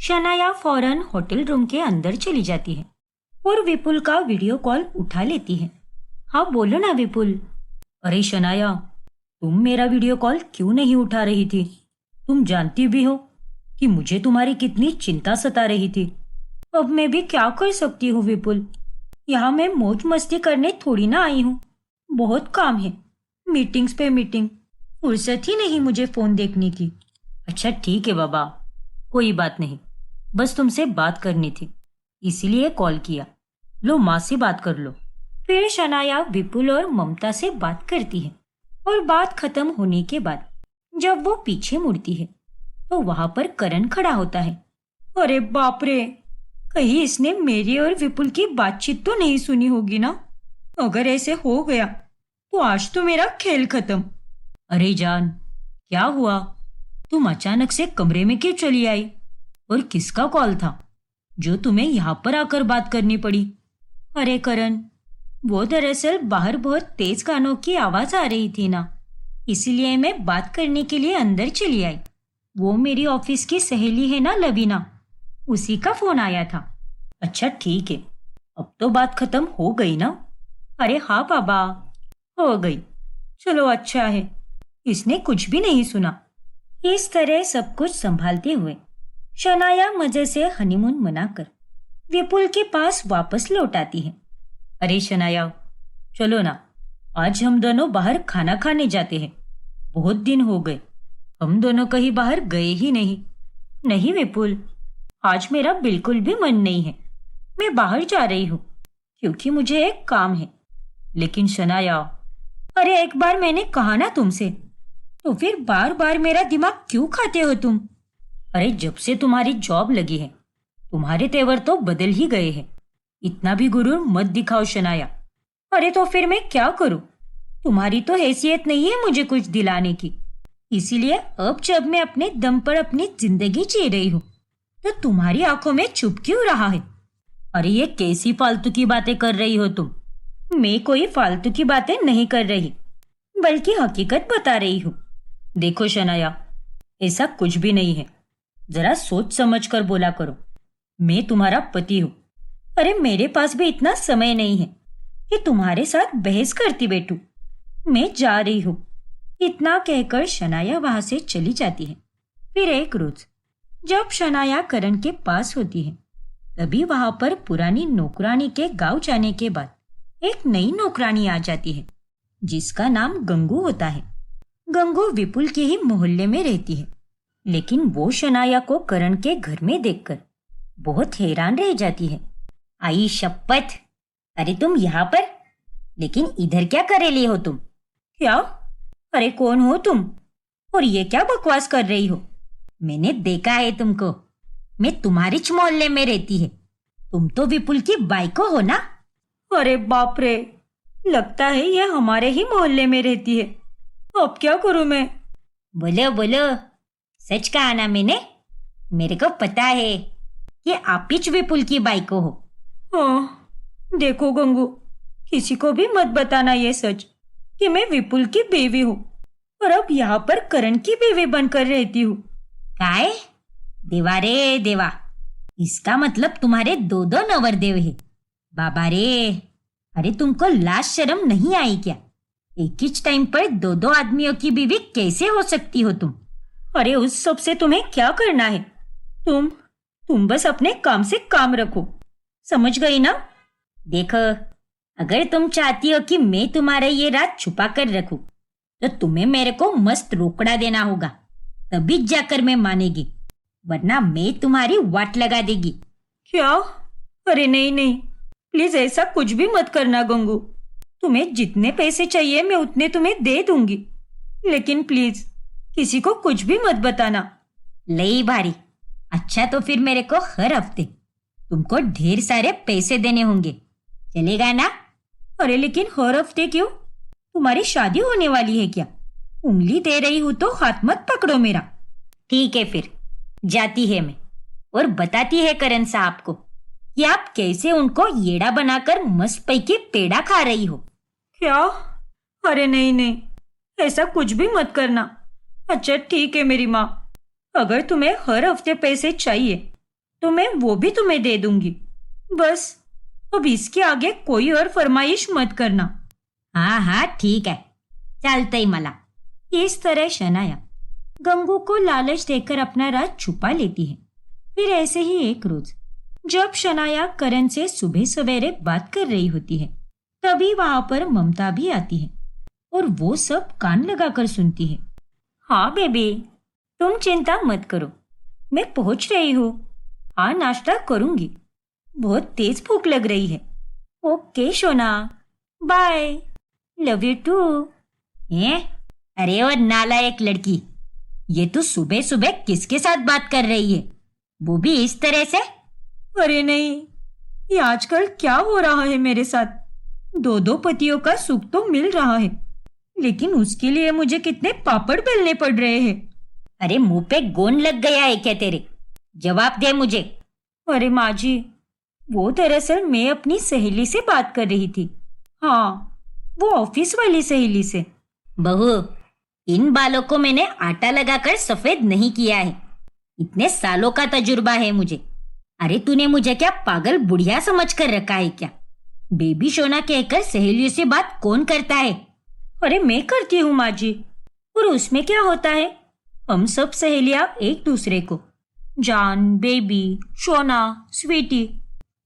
शनाया फौरन hotel room के अंदर चली जाती है और विपुल का वीडियो कॉल उठा लेती है। हाँ बोलो ना विपुल। अरे शनाया, तुम मेरा वीडियो कॉल क्यों नहीं उठा रही थी? तुम जानती भी हो कि मुझे तुम्हारी कितनी चिंता सता रही थी। अब मैं भी क्या कर सकती हूँ विपुल। यहाँ मैं मौज मस्ती करने थोड़ी ना आई हूँ। बहुत काम है, मीटिंग्स पे मीटिंग, फुर्सत ही नहीं मुझे फोन देखने की। अच्छा ठीक है बाबा, कोई बात नहीं, बस तुमसे बात करनी थी इसीलिए कॉल किया। लो माँ से बात कर लो। फिर शनाया विपुल और ममता से बात करती है और बात खत्म होने के बाद जब वो पीछे मुड़ती है तो वहां पर करण खड़ा होता है। अरे बाप रे, कहीं इसने मेरी और विपुल की बातचीत तो नहीं सुनी होगी ना? अगर ऐसे हो गया तो आज तो मेरा खेल खत्म। अरे जान, क्या हुआ? तुम अचानक से कमरे में क्यों चली आई? और किसका कॉल था जो तुम्हें यहाँ पर आकर बात करनी पड़ी? अरे करण, वो दरअसल बाहर बहुत तेज गानों की आवाज आ रही थी ना, इसीलिए मैं बात करने के लिए अंदर चली आई। वो मेरी ऑफिस की सहेली है ना लवीना, उसी का फोन आया था। अच्छा ठीक है, अब तो बात खत्म हो गई ना? अरे हाँ बाबा, हो गई। चलो अच्छा है, इसने कुछ भी नहीं सुना। इस तरह सब कुछ संभालते हुए शनाया मजे से हनीमून मनाकर विपुल के पास वापस लौट आती है। अरे शनाया, चलो ना, आज हम दोनों बाहर खाना खाने जाते हैं। बहुत दिन हो गए, हम दोनों कहीं बाहर गए ही नहीं। नहीं विपुल, आज मेरा बिल्कुल भी मन नहीं है। मैं बाहर जा रही हूँ क्योंकि मुझे एक काम है। लेकिन शनाया, अरे एक बार मैंने कहा ना तुमसे, तो फिर बार बार मेरा दिमाग क्यों खाते हो तुम? अरे जब से तुम्हारी जॉब लगी है तुम्हारे तेवर तो बदल ही गए हैं। इतना भी गुरूर मत दिखाओ शनाया। अरे तो फिर मैं क्या करूं? तुम्हारी तो हैसियत नहीं है मुझे कुछ दिलाने की, इसीलिए अब जब मैं अपने दम पर अपनी जिंदगी जी रही हूँ तो तुम्हारी आंखों में छुप क्यों रहा है? अरे ये कैसी फालतू की बातें कर रही हो तुम? मैं कोई फालतू की बातें नहीं कर रही, बल्कि हकीकत बता रही हूँ। देखो शनाया, ऐसा कुछ भी नहीं है, जरा सोच समझ कर बोला करो। मैं तुम्हारा पति हूँ। अरे मेरे पास भी इतना समय नहीं है कि तुम्हारे साथ बहस करती बैठूं। मैं जा रही हूँ। इतना कहकर शनाया वहां से चली जाती है। फिर एक रोज जब शनाया करण के पास होती है तभी वहां पर पुरानी नौकरानी के गांव जाने के बाद एक नई नौकरानी आ जाती है जिसका नाम गंगू होता है। गंगू विपुल के ही मोहल्ले में रहती है, लेकिन वो शनाया को करण के घर में देखकर बहुत हैरान रह जाती है। आई शपथ, अरे तुम यहाँ पर? लेकिन इधर क्या कर रही हो तुम? क्या? अरे कौन हो तुम और ये क्या बकवास कर रही हो? मैंने देखा है तुमको, मैं तुम्हारी मोहल्ले में रहती है। तुम तो विपुल की बाइको हो ना? अरे बाप रे, लगता है ये हमारे ही मोहल्ले में रहती है। अब क्या करूं मैं? बोलो बोलो, सच कहा ना मैंने? मेरे को पता है कि आप ही विपुल की बाइको हो। हाँ, देखो गंगू, किसी को भी मत बताना ये सच कि मैं विपुल की बीवी हूँ और अब यहाँ पर करण की बीवी बनकर रहती हूँ। काय? देवा रे देवा, इसका मतलब तुम्हारे दो दो नवरदेव है। बाबा रे, अरे तुमको लाज शर्म नहीं आई क्या? एक ही टाइम पर दो दो आदमियों की बीवी कैसे हो सकती हो तुम? अरे उस सब से तुम्हें क्या करना है? तुम बस अपने काम से काम रखो, समझ गई ना? देखो, अगर तुम चाहती हो कि मैं तुम्हारा ये राज छुपा कर रखूं, तो तुम्हें मेरे को मस्त रोकड़ा देना होगा, तभी जाकर मैं मानेगी, वरना मैं तुम्हारी वाट लगा देगी। क्या? अरे नहीं नहीं, प्लीज ऐसा कुछ भी मत करना गंगू। तुम्हें जितने पैसे चाहिए मैं उतने तुम्हें दे दूंगी, लेकिन प्लीज किसी को कुछ भी मत बताना। लई भारी, अच्छा तो फिर मेरे को हर हफ्ते तुमको ढेर सारे पैसे देने होंगे, चलेगा ना? अरे लेकिन हर हफ्ते क्यों? तुम्हारी शादी होने वाली है क्या? उंगली दे रही हूं तो हाथ मत पकड़ो मेरा। ठीक है फिर, जाती है मैं और बताती है करण साहब को कि आप कैसे उनको येड़ा बनाकर मस्त पैकी पेड़ा खा रही हो। क्या? अरे नहीं नहीं, ऐसा कुछ भी मत करना। अच्छा ठीक है मेरी माँ, अगर तुम्हें हर हफ्ते पैसे चाहिए तो मैं वो भी तुम्हें दे दूंगी। बस अब इसके आगे कोई और फरमाइश मत करना। हाँ हाँ ठीक है, चालतंय मला। इस तरह शनाया गंगू को लालच देकर अपना राज छुपा लेती है। फिर ऐसे ही एक रोज जब शनाया करण से सुबह सवेरे बात कर रही होती है, तभी वहां पर ममता भी आती है और वो सब कान लगाकर सुनती है। हाँ बेबी, तुम चिंता मत करो, मैं पहुंच रही हूँ। हाँ, नाश्ता करूंगी, बहुत तेज भूख लग रही है। ओके सोना, बाय, लव यू टू। हैं? अरे वो नालायक लड़की, ये तू सुबह सुबह किसके साथ बात कर रही है, वो भी इस तरह से? अरे नहीं, ये आजकल क्या हो रहा है मेरे साथ। दो दो पतियों का सुख तो मिल रहा है, लेकिन उसके लिए मुझे कितने पापड़ बेलने पड़ रहे हैं। अरे मुंह पे गोंद लग गया है क्या तेरे? जवाब दे मुझे। अरे माँ जी, वो दरअसल मैं अपनी सहेली से बात कर रही थी। हाँ, वो ऑफिस वाली सहेली से। बहू, इन बालों को मैंने आटा लगाकर सफेद नहीं किया है, इतने सालों का तजुर्बा है मुझे। अरे तूने मुझे क्या पागल बुढ़िया समझ कर रखा है क्या? बेबी सोना कहकर सहेलियों से बात कौन करता है? अरे मैं करती हूँ माँ जी, और उसमें क्या होता है, हम सब सहेलियां एक दूसरे को जान, बेबी, सोना, स्वीटी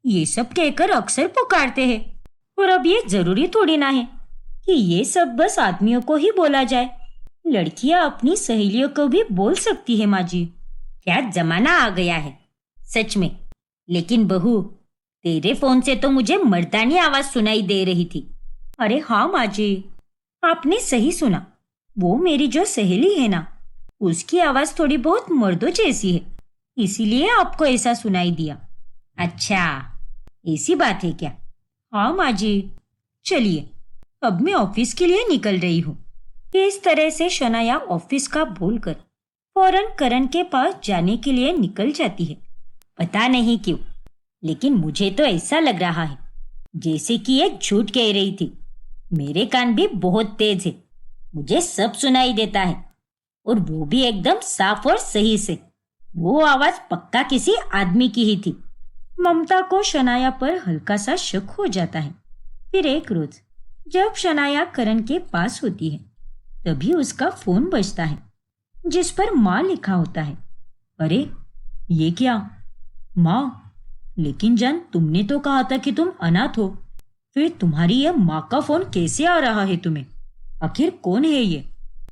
ये सब कहकर अक्सर पुकारते हैं। और अब ये जरूरी थोड़ी ना है कि ये सब बस आदमियों को ही बोला जाए, लड़कियां अपनी सहेलियों को भी बोल सकती है माँ जी। क्या जमाना आ गया है सच में। लेकिन बहू, तेरे फोन से तो मुझे मर्दानी आवाज सुनाई दे रही थी। अरे हाँ माँ जी, आपने सही सुना, वो मेरी जो सहेली है ना, उसकी आवाज थोड़ी बहुत मर्दों जैसी है, इसीलिए आपको ऐसा सुनाई दिया। अच्छा, ऐसी बात है क्या? हाँ माँ जी, चलिए अब मैं ऑफिस के लिए निकल रही हूँ। इस तरह से शनाया ऑफिस का बोलकर फौरन करण के पास जाने के लिए निकल जाती है। पता नहीं क्यों, लेकिन मुझे तो ऐसा लग रहा है जैसे कि ये झूठ कह रही थी। मेरे कान भी बहुत तेज है, मुझे सब सुनाई देता है, और वो भी एकदम साफ और सही से। वो आवाज पक्का किसी आदमी की ही थी। ममता को शनाया पर हल्का सा शक हो जाता है। फिर एक रोज जब शनाया करण के पास होती है, तभी उसका फोन बजता है, जिस पर माँ लिखा होता है। अरे ये क्या माँ, लेकिन जान तुमने तो कहा था कि तुम अनाथ हो, फिर तुम्हारी यह माँ का फोन कैसे आ रहा है तुम्हें? आखिर कौन है ये?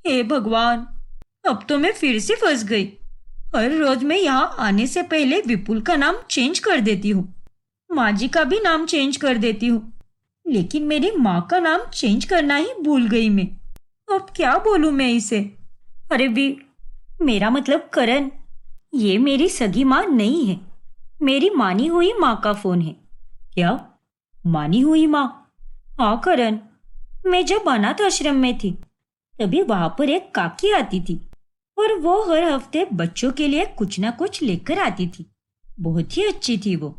हे भगवान, अब तो मैं फिर से फंस गई। हर रोज मैं यहाँ आने से पहले विपुल का नाम चेंज कर देती हूँ, माँ जी का भी नाम चेंज कर देती हूँ, लेकिन मेरी माँ का नाम चेंज करना ही भूल गई मैं। अब क्या बोलूँ मैं इसे? अरे भी मेरा मतलब करण, ये मेरी सगी माँ नहीं है, मेरी मानी हुई माँ का फोन है। क्या मानी हुई माँ? हाँ करण, मैं जब अनाथ आश्रम में थी तभी वहां पर एक काकी आती थी, और वो हर हफ्ते बच्चों के लिए कुछ ना कुछ लेकर आती थी। बहुत ही अच्छी थी वो।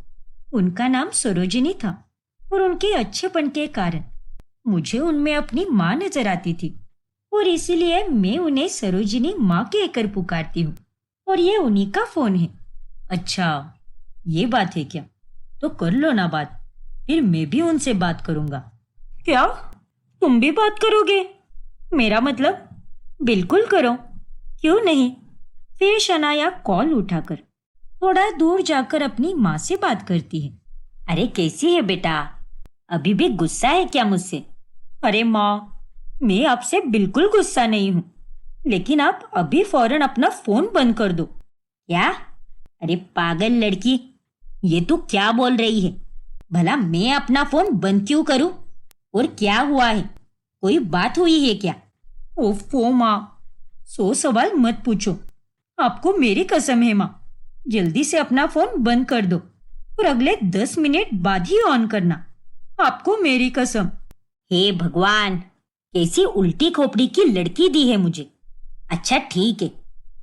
उनका नाम सरोजिनी था, और उनके अच्छेपन के कारण मुझे उनमें अपनी माँ नजर आती थी, और इसीलिए मैं उन्हें सरोजिनी माँ कहकर पुकारती हूँ, और ये उन्हीं का फोन है। अच्छा, ये बात है क्या? तो कर लो ना बात, फिर मैं भी उनसे बात करूंगा। क्या तुम भी बात करोगे? मेरा मतलब बिल्कुल करो, क्यों नहीं। फिर शनाया कॉल उठाकर थोड़ा दूर जाकर अपनी माँ से बात करती है। अरे कैसी है बेटा, अभी भी गुस्सा है क्या मुझसे? अरे माँ, मैं आपसे बिल्कुल गुस्सा नहीं हूँ, लेकिन आप अभी फौरन अपना फोन बंद कर दो। क्या? अरे पागल लड़की, ये तू क्या बोल रही है? भला मैं अपना फोन बंद क्यों करूं? और क्या हुआ है, कोई बात हुई है क्या? ओफो माँ, 100 सवाल मत पूछो, आपको मेरी कसम है माँ, जल्दी से अपना फोन बंद कर दो और अगले 10 मिनट बाद ही ऑन करना, आपको मेरी कसम। हे भगवान, कैसी उल्टी खोपड़ी की लड़की दी है मुझे। अच्छा ठीक है,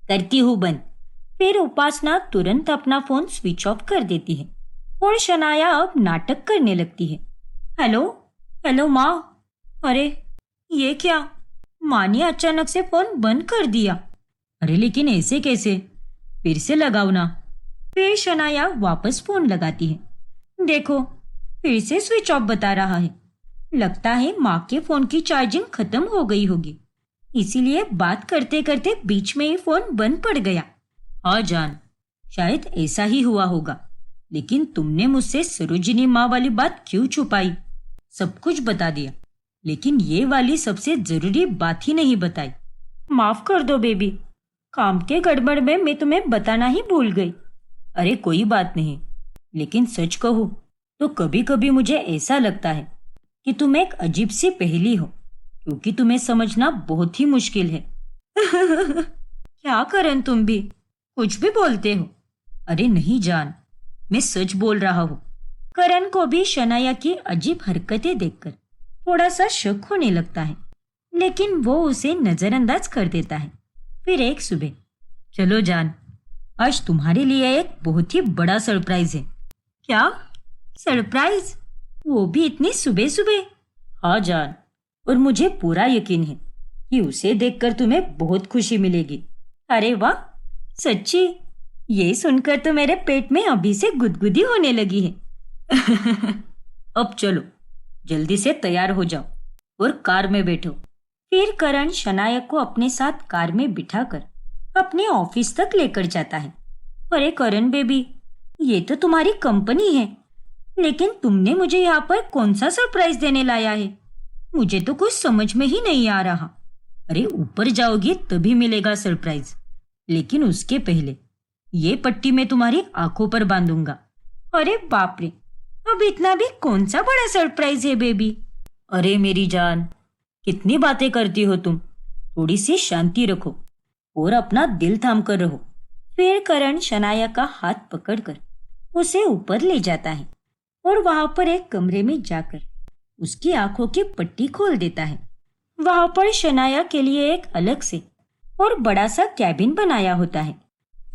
करती हूँ बंद। फिर उपासना तुरंत अपना फोन स्विच ऑफ कर देती है और शनाया अब नाटक करने लगती है। हेलो हेलो माँ। अरे ये क्या, माँ ने अचानक से फोन बंद कर दिया। अरे लेकिन ऐसे कैसे, फिर से लगाओ ना। फिर शनाया वापस फोन लगाती है। देखो, फिर से स्विच ऑफ बता रहा है। लगता है माँ के फोन की चार्जिंग खत्म हो गई होगी, इसीलिए बात करते करते बीच में ही फोन बंद पड़ गया। हाँ जान, शायद ऐसा ही हुआ होगा, लेकिन तुमने मुझसे सरोजिनी माँ वाली बात क्यों छुपाई? सब कुछ बता दिया, लेकिन ये वाली सबसे जरूरी बात ही नहीं बताई। माफ कर दो बेबी, काम के गड़बड़ में मैं तुम्हें बताना ही भूल गई। अरे कोई बात नहीं, लेकिन सच कहूँ तो कभी कभी मुझे ऐसा लगता है कि तुम एक अजीब सी पहेली हो, क्योंकि तुम्हें समझना बहुत ही मुश्किल है। क्या करण, तुम भी कुछ भी बोलते हो। अरे नहीं जान, मैं सच बोल रहा हूँ। करण को भी शनाया की अजीब हरकतें देखकर थोड़ा सा शक होने लगता है, लेकिन वो उसे नजरअंदाज कर देता है। फिर एक सुबह, चलो जान, आज तुम्हारे लिए एक बहुत ही बड़ा सरप्राइज है। क्या सरप्राइज? वो भी इतनी सुबह सुबह? हाँ जान, और मुझे पूरा यकीन है कि उसे देखकर तुम्हें बहुत खुशी मिलेगी। अरे वाह, सच्ची? ये सुनकर तो मेरे पेट में अभी से गुदगुदी होने लगी है। अब चलो, जल्दी से तैयार हो जाओ और कार में बैठो। फिर करण शनाया को अपने साथ कार में बिठाकर अपने ऑफिस तक लेकर जाता है। अरे करण बेबी, ये तो तुम्हारी कंपनी है, लेकिन तुमने मुझे यहाँ पर कौन सा सरप्राइज देने लाया है? मुझे तो कुछ समझ में ही नहीं आ रहा। अरे ऊपर जाओगी तभी मिलेगा सरप्राइज, लेकिन उसके पहले ये पट्टी मैं तुम्हारी आंखों पर बांधूंगा। अरे बाप रे, अब इतना भी कौन सा बड़ा सरप्राइज है बेबी? अरे मेरी जान, कितनी बातें करती हो तुम, थोड़ी सी शांति रखो और अपना दिल थाम कर रहो। फिर करण शनाया का हाथ पकड़कर उसे ऊपर ले जाता है और वहां पर एक कमरे में जाकर उसकी आंखों की पट्टी खोल देता है। वहां पर शनाया के लिए एक अलग से और बड़ा सा कैबिन बनाया होता है।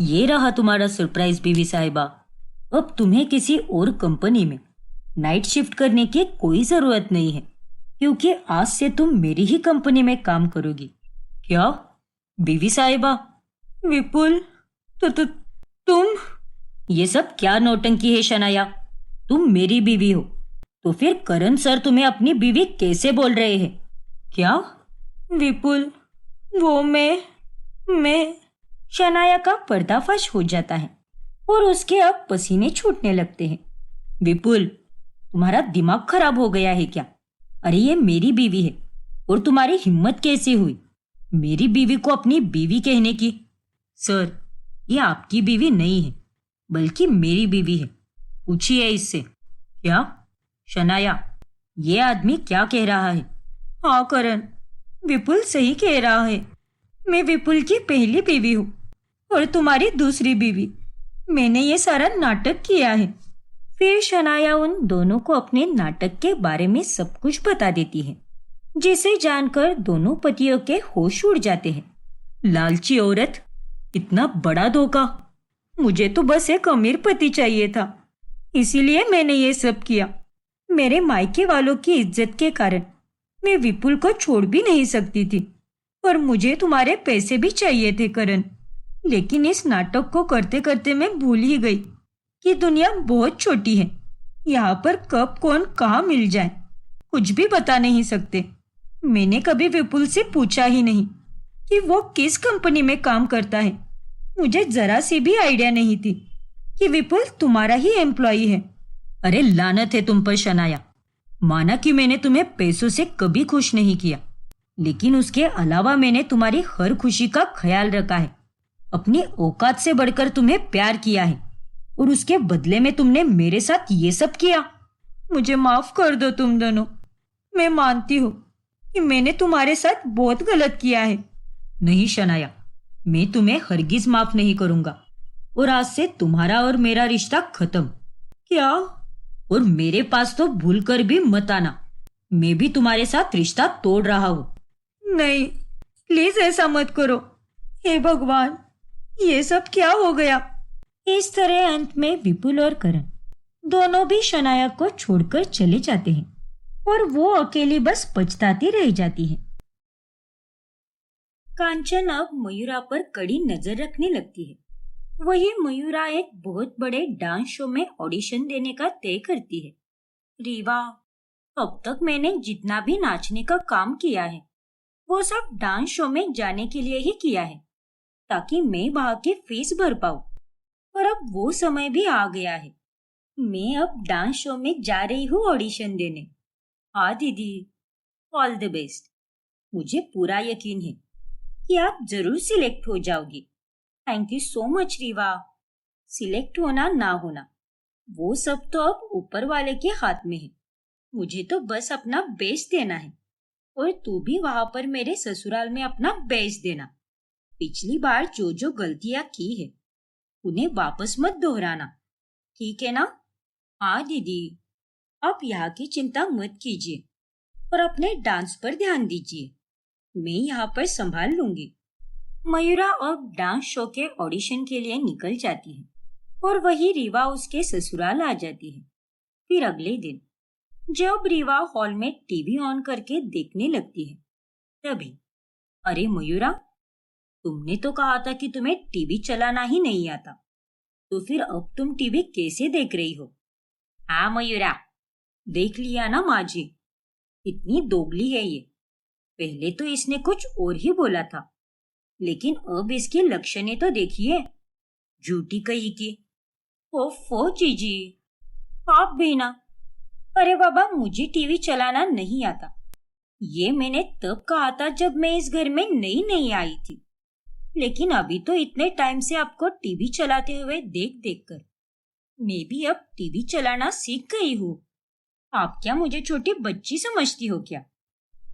ये रहा तुम्हारा सरप्राइज बीवी साहिबा। अब तुम्हें किसी और कंपनी में नाइट शिफ्ट करने की कोई जरूरत नहीं है, क्योंकि आज से तुम मेरी ही कंपनी में काम करोगी। क्या बीवी साहिबा? विपुल, तुम ये सब क्या नौटंकी है शनाया? तुम मेरी बीवी हो, तो फिर करण सर तुम्हें अपनी बीवी कैसे बोल रहे हैं? क्या विपुल, वो मैं शनाया का पर्दाफाश हो जाता है और उसके अब पसीने छूटने लगते हैं। विपुल, तुम्हारा दिमाग खराब हो गया है क्या? अरे ये मेरी बीवी है, और तुम्हारी हिम्मत कैसे हुई मेरी बीवी को अपनी बीवी कहने की? सर, ये आपकी बीवी नहीं है, बल्कि मेरी बीवी है। पूछिए इससे। क्या शनाया, ये आदमी क्या कह रहा है? हाँ करण, विपुल सही कह रहा है। मैं विपुल की पहली बीवी हूँ और तुम्हारी दूसरी बीवी। मैंने ये सारा नाटक किया है। फिर शनाया उन दोनों को अपने नाटक के बारे में सब कुछ बता देती है, जिसे जानकर दोनों पतियों के होश उड़ जाते हैं। लालची औरत, इतना बड़ा धोखा! मुझे तो बस एक अमीर पति चाहिए था, इसीलिए मैंने ये सब किया। मेरे मायके वालों की इज्जत के कारण मैं विपुल को छोड़ भी नहीं सकती थी, और मुझे तुम्हारे पैसे भी चाहिए थे करण। लेकिन इस नाटक को करते करते मैं भूल ही गई कि दुनिया बहुत छोटी है। यहाँ पर कब कौन कहाँ मिल जाए कुछ भी बता नहीं सकते। मैंने कभी विपुल से पूछा ही नहीं कि वो किस कंपनी में काम करता है। मुझे जरा सी भी आइडिया नहीं थी कि विपुल तुम्हारा ही एम्प्लॉई है। अरे लानत है तुम पर शनाया। माना कि मैंने तुम्हें पैसों से कभी खुश नहीं किया, लेकिन उसके अलावा मैंने तुम्हारी हर खुशी का ख्याल रखा है। अपनी औकात से बढ़कर तुम्हें प्यार किया है, और उसके बदले में तुमने मेरे साथ ये सब किया। मुझे माफ कर दो तुम दोनों। मैं मानती हूँ कि मैंने तुम्हारे साथ बहुत गलत किया है। नहीं शनाया, मैं तुम्हें हरगिज माफ नहीं करूंगा, और आज से तुम्हारा और मेरा रिश्ता खत्म। क्या? और मेरे पास तो भूल कर भी मत आना। मैं भी तुम्हारे साथ रिश्ता तोड़ रहा हूँ। नहीं, प्लीज ऐसा मत करो। हे भगवान, ये सब क्या हो गया? इस तरह अंत में विपुल और करण दोनों भी शनाया को छोड़कर चले जाते हैं, और वो अकेली बस पछताती रह जाती है। कांचन अब मयूरा पर कड़ी नजर रखने लगती है। वही मयूरा एक बहुत बड़े डांस शो में ऑडिशन देने का तय करती है। रीवा, अब तक मैंने जितना भी नाचने का काम किया है वो सब डांस शो में जाने के लिए ही किया है, ताकि मैं वहां की फीस भर पाऊं। पर अब वो समय भी आ गया है। मैं अब डांस शो में जा रही हूँ ऑडिशन देने। हाँ दीदी, ऑल द बेस्ट। मुझे पूरा यकीन है कि आप जरूर सिलेक्ट हो जाओगी। Thank you so much Rewa. Select होना ना होना वो सब तो अब ऊपर वाले के हाथ में है। मुझे तो बस अपना बेस्ट देना है, और तू भी वहां पर मेरे ससुराल में अपना बेस्ट देना। पिछली बार जो जो गलतियां की है उन्हें वापस मत दोहराना, ठीक है ना? हाँ दीदी, आप यहाँ की चिंता मत कीजिए और अपने डांस पर ध्यान दीजिए। मैं यहाँ पर संभाल लूंगी। मयूरा अब डांस शो के ऑडिशन के लिए निकल जाती है और वही रीवा उसके ससुराल आ जाती है। फिर अगले दिन जब रीवा हॉल में टीवी ऑन करके देखने लगती है, तभी अरे मयूरा, तुमने तो कहा था कि तुम्हें टीवी चलाना ही नहीं आता, तो फिर अब तुम टीवी कैसे देख रही हो? हाँ मयूरा, देख लिया ना माँ जी, इतनी दोगली है ये। पहले तो इसने कुछ और ही बोला था, लेकिन अब इसके लक्षणें तो देखिए, झूठी कही की। ओफो जीजी, आप भी ना। अरे बाबा, मुझे टीवी चलाना नहीं आता। ये मैंने तब कहा था जब मैं इस घर में नई नई आई थी, लेकिन अभी तो इतने टाइम से आपको टीवी चलाते हुए देख देख कर मैं भी अब टीवी चलाना सीख गई हूँ। आप क्या मुझे छोटी बच्ची समझती हो क्या,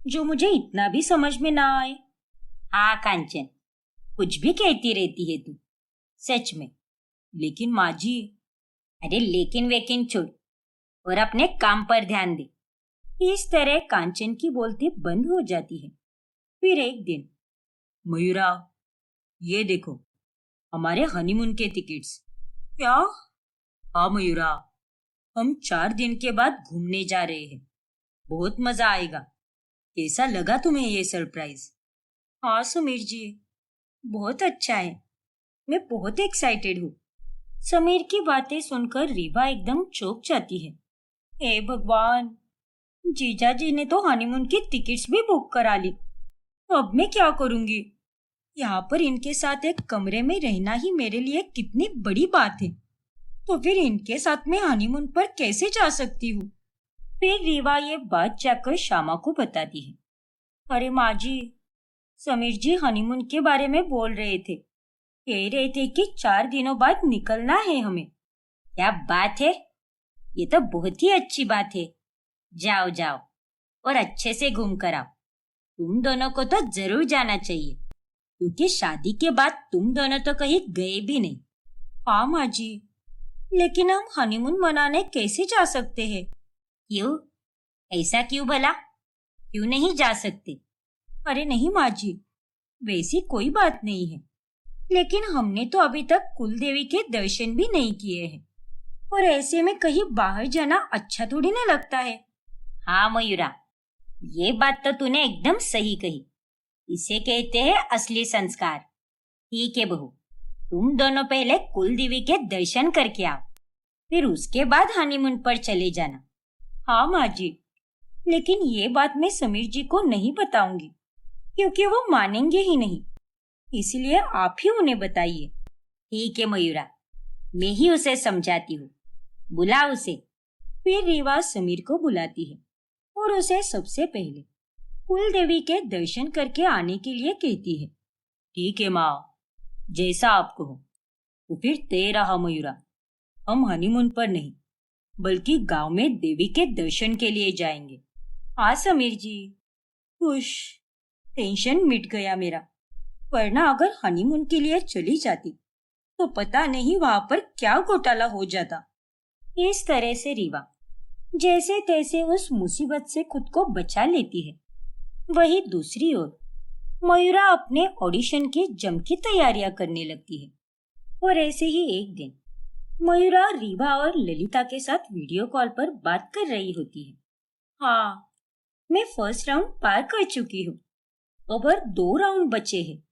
जो मुझे इतना भी समझ में ना आए? हाँ कांचन, कुछ भी कहती रहती है तू, सच में। लेकिन माँ जी। अरे लेकिन वेकिन छोड़ और अपने काम पर ध्यान दे। इस तरह कांचन की बोलती बंद हो जाती है। फिर एक दिन, मयूरा, ये देखो हमारे हनीमून के टिकट्स। क्या? हाँ मयूरा, हम 4 दिन के बाद घूमने जा रहे हैं। बहुत मजा आएगा। कैसा लगा तुम्हें ये सरप्राइज? हाँ समीर जी, बहुत अच्छा है। मैं बहुत एक्साइटेड हूँ। समीर की बातें सुनकर रीवा एकदम चौंक जाती है। हे भगवान, जीजा जी ने तो हनीमून की टिकट्स भी बुक करा ली। अब मैं क्या करूंगी? यहाँ पर इनके साथ एक कमरे में रहना ही मेरे लिए कितनी बड़ी बात है। तो फिर इनके साथ मैं हनीमून पर कैसे जा सकती हूँ? फिर रीवा ये बात जाकर श्यामा को बताती है। अरे माँ जी, समीर जी हनीमून के बारे में बोल रहे थे। कह रहे थे कि 4 दिनों बाद निकलना है हमें। क्या बात है, ये तो बहुत ही अच्छी बात है। जाओ जाओ और अच्छे से घूम कर आओ। तुम दोनों को तो जरूर जाना चाहिए, क्योंकि शादी के बाद तुम दोनों तो कहीं गए भी नहीं। हाँ माँ जी, लेकिन हम हनीमून मनाने कैसे जा सकते हैं? क्यों? ऐसा क्यों भला? क्यों नहीं जा सकते? अरे नहीं माँ जी, वैसी कोई बात नहीं है, लेकिन हमने तो अभी तक कुल देवी के दर्शन भी नहीं किए हैं, और ऐसे में कहीं बाहर जाना अच्छा थोड़ी ना लगता है। हाँ मयूरा, ये बात तो तूने एकदम सही कही। इसे कहते हैं असली संस्कार। ठीक है बहू, तुम दोनों पहले कुल देवी के दर्शन करके आओ, फिर उसके बाद हनीमून पर चले जाना। हाँ माँ जी, लेकिन ये बात मैं समीर जी को नहीं बताऊंगी, क्योंकि वो मानेंगे ही नहीं। इसलिए आप ही उन्हें बताइए। ठीक है मयूरा, मैं ही उसे समझाती हूँ। बुला उसे। फिर रीवा समीर को बुलाती है और उसे सबसे पहले कुल देवी के दर्शन करके आने के लिए कहती है। ठीक है माँ, जैसा आप कहो। तो फिर तय रहा मयूरा, हम हनीमून पर नहीं बल्कि गांव में देवी के दर्शन के लिए जाएंगे। हाँ समीर जी, खुश। टेंशन मिट गया मेरा, वरना अगर हनीमून के लिए चली जाती तो पता नहीं वहां पर क्या घोटाला हो जाता। इस तरह से रीवा जैसे तैसे उस मुसीबत से खुद को बचा लेती है। वही दूसरी ओर मयूरा अपने ऑडिशन की जम की तैयारियां करने लगती है। और ऐसे ही एक दिन मयूरा रीवा और ललिता के साथ वीडियो कॉल पर बात कर रही होती है। हाँ, मैं फर्स्ट राउंड पार कर चुकी हूँ। अब और 2 राउंड बचे हैं।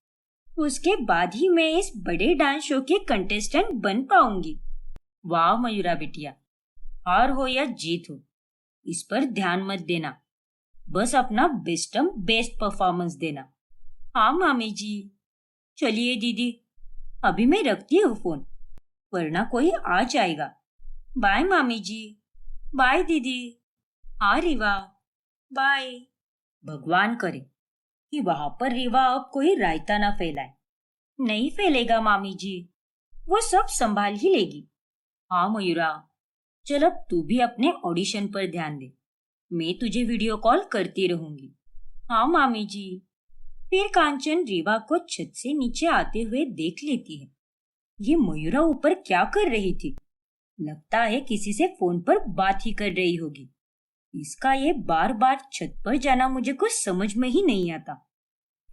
उसके बाद ही मैं इस बड़े डांस शो के कंटेस्टेंट बन पाऊंगी। वाह मयूरा बिटिया, हार हो या जीत हो, इस पर ध्यान मत देना, बस अपना बेस्ट परफॉर्मेंस देना। हाँ मामी जी। चलिए दीदी, अभी मैं रखती हूँ फोन, वरना कोई आ जाएगा। बाय मामी जी। बाय दीदी। हाँ रीवा, बाय। भगवान करे कि वहां पर रीवा अब कोई रायता ना फैलाए। नहीं फैलेगा मामी जी, वो सब संभाल ही लेगी। हाँ मयूरा, चल अब तू भी अपने ऑडिशन पर ध्यान दे, मैं तुझे वीडियो कॉल करती रहूंगी। हाँ मामी जी। फिर कांचन रीवा को छत से नीचे आते हुए देख लेती है। ये मयूरा ऊपर क्या कर रही थी? लगता है किसी से फोन पर बात ही कर रही होगी। इसका ये बार बार छत पर जाना मुझे कुछ समझ में ही नहीं आता।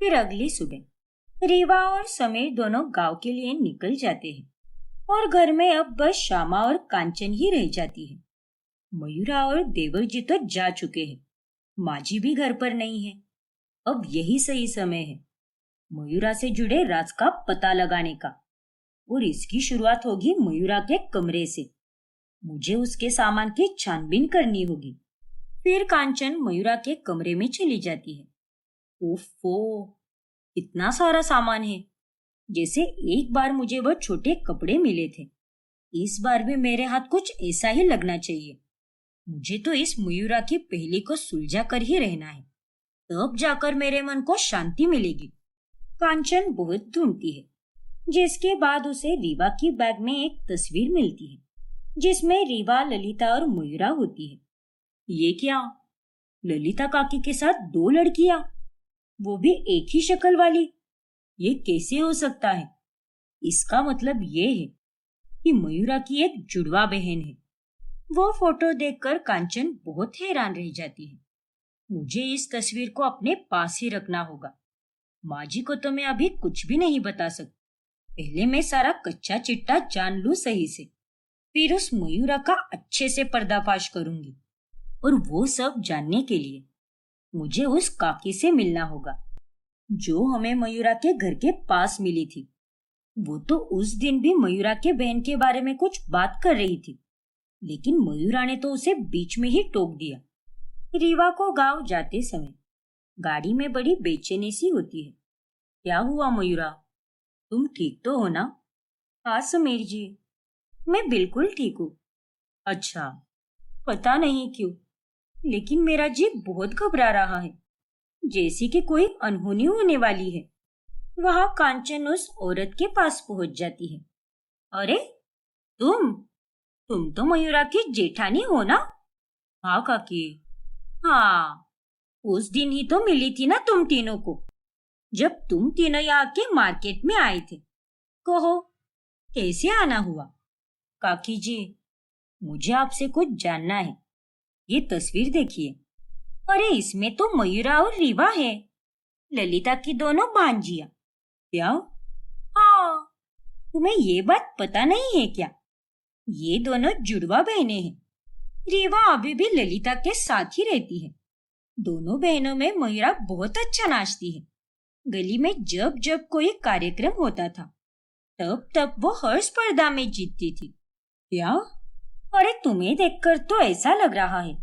फिर अगली सुबह रीवा और समीर दोनों गांव के लिए निकल जाते हैं और घर में अब बस श्यामा और कांचन ही रह जाती है। मयूरा और देवर जी तो जा चुके हैं, माजी भी घर पर नहीं है। अब यही सही समय है मयूरा से जुड़े राज का पता लगाने का, और इसकी शुरुआत होगी मयूरा के कमरे से। मुझे उसके सामान की छानबीन करनी होगी। फिर कांचन मयूरा के कमरे में चली जाती है। ओफो, इतना सारा सामान है। जैसे एक बार मुझे वह छोटे कपड़े मिले थे, इस बार भी मेरे हाथ कुछ ऐसा ही लगना चाहिए। मुझे तो इस मयूरा की पहेली को सुलझा कर ही रहना है, तब जाकर मेरे मन को शांति मिलेगी। कांचन बहुत ढूंढती है, जिसके बाद उसे रीवा की बैग में एक तस्वीर मिलती है, जिसमें रीवा, ललिता और मयूरा होती है। ये क्या? ललिता काकी के साथ दो लड़कियां, वो भी एक ही शक्ल वाली। ये कैसे हो सकता है? इसका मतलब ये है कि मयूरा की एक जुड़वा बहन है। वो फोटो देखकर कांचन बहुत हैरान रह जाती है। मुझे इस तस्वीर को अपने पास ही रखना होगा। माजी को तो मैं अभी कुछ भी नहीं बता सकती। पहले मैं सारा कच्चा चिट्टा जान लूं सही से, फिर उस मयूरा का अच्छे से पर्दाफाश करूंगी। और वो सब जानने के लिए मुझे उस काकी से मिलना होगा, जो हमें मयूरा के घर के पास मिली थी। वो तो उस दिन भी मयूरा के बहन के बारे में कुछ बात कर रही थी, लेकिन मयूरा ने तो उसे बीच में ही टोक दिया। रीवा को गांव जाते समय गाड़ी में बड़ी बेचैनी सी होती है। क्या हुआ मयूरा, तुम ठीक तो हो ना? हाँ समीर जी, मैं बिल्कुल ठीक हूँ। अच्छा, पता नहीं क्यों, लेकिन मेरा जी बहुत घबरा रहा है, जैसे कि कोई अनहोनी होने वाली है। वहां कांचन उस औरत के पास पहुंच जाती है। अरे तुम तो मयूरा की जेठानी हो ना? हाँ काकी। हाँ, उस दिन ही तो मिली थी ना तुम तीनों को, जब तुम तीनों यहाँ के मार्केट में आए थे। कहो, कैसे आना हुआ? काकी जी, मुझे आपसे कुछ जानना है। ये तस्वीर देखिए। अरे इसमें तो मयूरा और रीवा है, ललिता की दोनों भांजिया। क्या? हाँ, तुम्हें ये बात पता नहीं है क्या? ये दोनों जुड़वा बहनें हैं। रीवा अभी भी ललिता के साथ ही रहती है। दोनों बहनों में मयूरा बहुत अच्छा नाचती है। गली में जब जब कोई कार्यक्रम होता था, तब तब वो हर स्पर्धा में जीतती थी। क्या? अरे तुम्हें देखकर तो ऐसा लग रहा है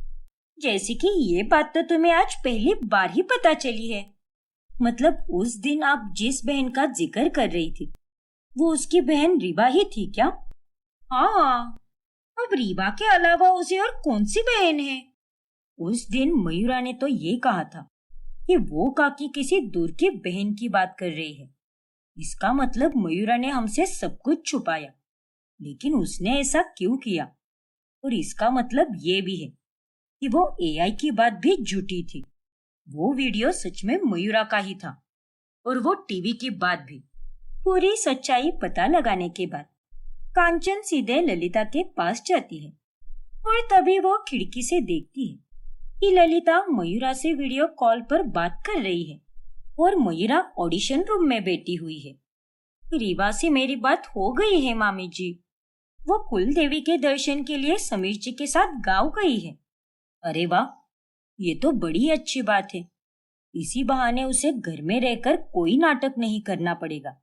जैसे कि ये बात तो तुम्हें आज पहली बार ही पता चली है। मतलब उस दिन आप जिस बहन का जिक्र कर रही थी, वो उसकी बहन रीवा ही थी क्या? हाँ। अब रीवा के अलावा उसे और कौन सी बहन है? उस दिन मयूरा ने तो ये कहा था कि वो काकी किसी दूर की बहन की बात कर रही है। इसका मतलब मयूरा ने हमसे सब कुछ छुपाया, लेकिन उसने ऐसा क्यों किया? और इसका मतलब ये भी है कि वो एआई की बात भी झूठी थी। वो वीडियो सच में मयूरा का ही था, और वो टीवी की बात भी। पूरी सच्चाई पता लगाने के बाद कांचन सीधे ललिता के पास जाती है, और तभी वो खिड़की से देखती है कि ललिता मयूरा से वीडियो कॉल पर बात कर रही है, और मयूरा ऑडिशन रूम में बैठी हुई है। रीवा से मेरी बात हो गई है मामी जी। वो कुल देवी के दर्शन के लिए समीर जी के साथ गाँव गई है। अरे वाह, ये तो बड़ी अच्छी बात है। इसी बहाने उसे घर में रहकर कोई नाटक नहीं करना पड़ेगा,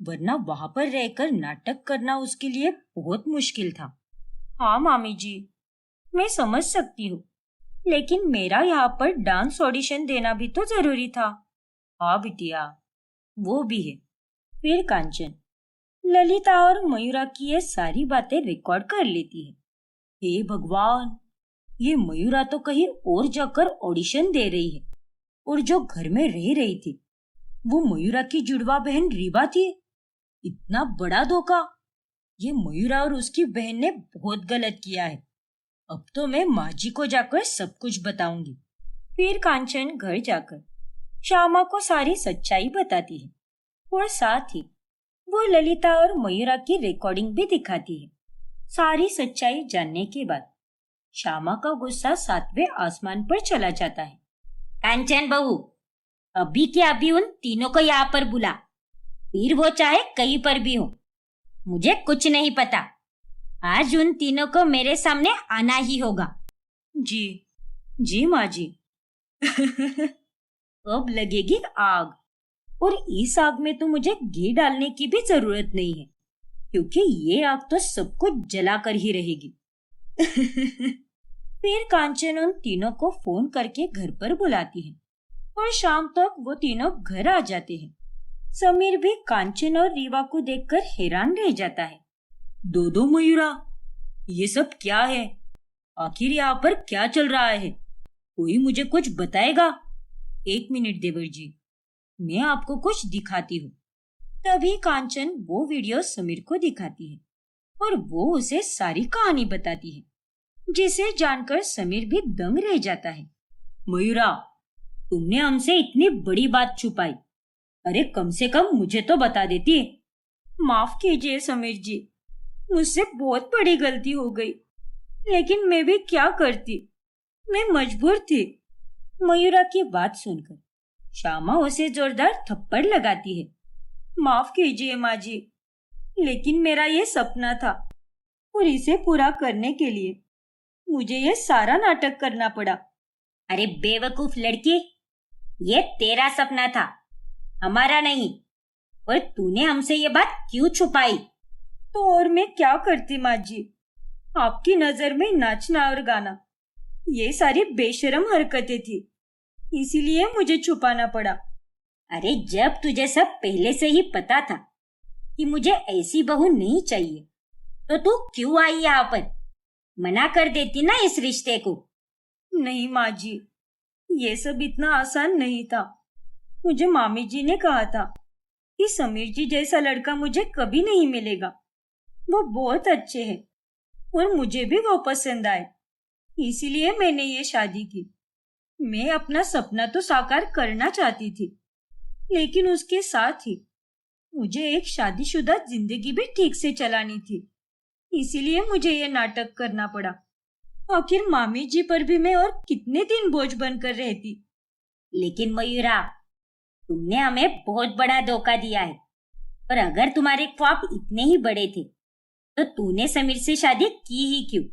वरना वहां पर रहकर नाटक करना उसके लिए बहुत मुश्किल था। हाँ मामी जी, मैं समझ सकती हूँ, लेकिन मेरा यहाँ पर डांस ऑडिशन देना भी तो जरूरी था। हाँ बिटिया, वो भी है। फिर कांचन ललिता और मयूरा की ये सारी बातें रिकॉर्ड कर लेती है। हे भगवान, ये मयूरा तो कहीं और जाकर ऑडिशन दे रही है, और जो घर में रह रही थी वो मयूरा की जुड़वा बहन रीवा थी। इतना बड़ा धोखा! ये मयूरा और उसकी बहन ने बहुत गलत किया है। अब तो मैं माँ जी को जाकर सब कुछ बताऊंगी। फिर कांचन घर जाकर श्यामा को सारी सच्चाई बताती है, और साथ ही वो ललिता और मयूरा की रिकॉर्डिंग भी दिखाती है। सारी सच्चाई जानने के बाद श्यामा का गुस्सा 7वें आसमान पर चला जाता है। कांचन बहू, अभी के अभी उन तीनों को यहाँ पर बुला, फिर वो चाहे कहीं पर भी हो, मुझे कुछ नहीं पता। आज उन तीनों को मेरे सामने आना ही होगा। जी जी माँ जी। अब लगेगी आग, और इस आग में तो मुझे घी डालने की भी जरूरत नहीं है, क्योंकि ये आग तो सब कुछ जलाकर ही रहेगी। फिर कांचन उन तीनों को फोन करके घर पर बुलाती है, और शाम तक वो तीनों घर आ जाते हैं। समीर भी कांचन और रीवा को देखकर हैरान रह जाता है। दो मयूरा, ये सब क्या है? आखिर यहाँ पर क्या चल रहा है? कोई मुझे कुछ बताएगा? 1 मिनट देवर जी, मैं आपको कुछ दिखाती हूँ। तभी कांचन वो वीडियो समीर को दिखाती है, और वो उसे सारी कहानी बताती है, जिसे जानकर समीर भी दंग रह जाता है। मयूरा, तुमने हमसे इतनी बड़ी बात छुपाई। अरे कम से कम मुझे तो बता देती। माफ कीजिए समीर जी, मुझसे बहुत बड़ी गलती हो गई, लेकिन मैं भी क्या करती, मैं मजबूर थी। मयूरा की बात सुनकर श्यामा उसे जोरदार थप्पड़ लगाती है। माफ कीजिए माँ जी, लेकिन मेरा ये सपना था, और इसे पूरा करने के लिए मुझे ये सारा नाटक करना पड़ा। अरे बेवकूफ लड़की, ये तेरा सपना था, हमारा नहीं। और तूने हमसे ये बात क्यों छुपाई? तो और मैं क्या करती माँ जी, आपकी नजर में नाचना और गाना ये सारी बेशर्म हरकतें थी, इसीलिए मुझे छुपाना पड़ा। अरे जब तुझे सब पहले से ही पता था कि मुझे ऐसी बहू नहीं चाहिए, तो तू क्यों आई यहाँ पर? मना कर देती ना इस रिश्ते को। नहीं माँ जी, ये सब इतना आसान नहीं था। मुझे मामी जी ने कहा था कि समीर जी जैसा लड़का मुझे कभी नहीं मिलेगा। वो बहुत अच्छे हैं, और मुझे भी वो पसंद आए, इसीलिए मैंने ये शादी की। मैं अपना सपना तो साकार करना चाहती थी, लेकिन उसके साथ ही मुझे एक शादीशुदा जिंदगी भी ठीक से चलानी थी, इसीलिए मुझे ये नाटक करना पड़ा। आखिर मामी जी पर भी मैं और कितने दिन बोझ बनकर रहती। लेकिन मयूरा, तुमने हमें बहुत बड़ा धोखा दिया है, और अगर तुम्हारे ख्वाब इतने ही बड़े थे तो तूने समीर से शादी की ही क्यों?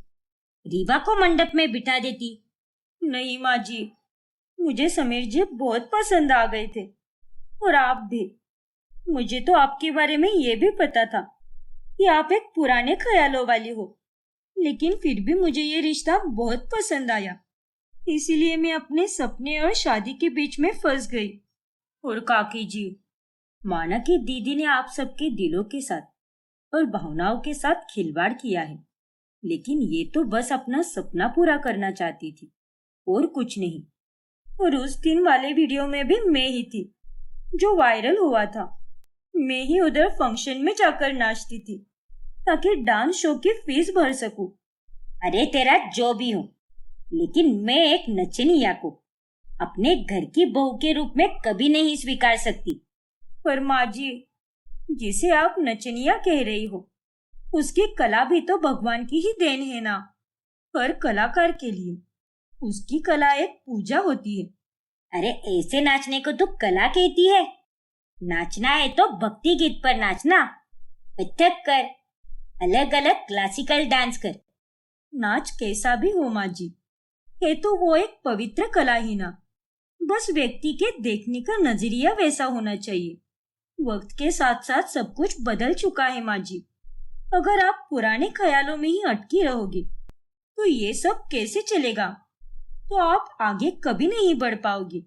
रीवा को मंडप में बिठा देती। नहीं माँ जी, मुझे समीर जी बहुत पसंद आ गए थे, और आप भी। मुझे तो आपके बारे में ये भी पता था कि आप एक पुराने ख्यालों वाली हो, लेकिन फिर भी मुझे ये रिश्ता बहुत पसंद आया, इसीलिए मैं अपने सपने और शादी के बीच में फंस गई। और काकी जी, माना कि दीदी ने आप सबके दिलों के साथ और भावनाओं के साथ खिलवाड़ किया है, लेकिन ये तो बस अपना सपना पूरा करना चाहती थी, और कुछ नहीं। और उस दिन वाले वीडियो में भी मैं ही थी जो वायरल हुआ था। मैं ही उधर फंक्शन में जाकर नाचती थी ताकि डांस शो की फीस भर सकूं। अरे तेरा जो भी हो, लेकिन मैं एक नचनिया को अपने घर की बहू के रूप में कभी नहीं स्वीकार सकती। पर माँ जी, जिसे आप नचनिया कह रही हो, उसकी कला भी तो भगवान की ही देन है ना। हर कलाकार के लिए उसकी कला एक पूजा होती है। अरे ऐसे नाचने को तू कला कहती है? नाचना है तो भक्ति गीत पर नाचना, कथक कर, अलग अलग क्लासिकल डांस कर। नाच कैसा भी हो माँ जी, है तो वो एक पवित्र कला ही ना। बस व्यक्ति के देखने का नजरिया वैसा होना चाहिए। वक्त के साथ साथ सब कुछ बदल चुका है माँ जी। अगर आप पुराने ख्यालों में ही अटकी रहोगे तो ये सब कैसे चलेगा? तो आप आगे कभी नहीं बढ़ पाओगे।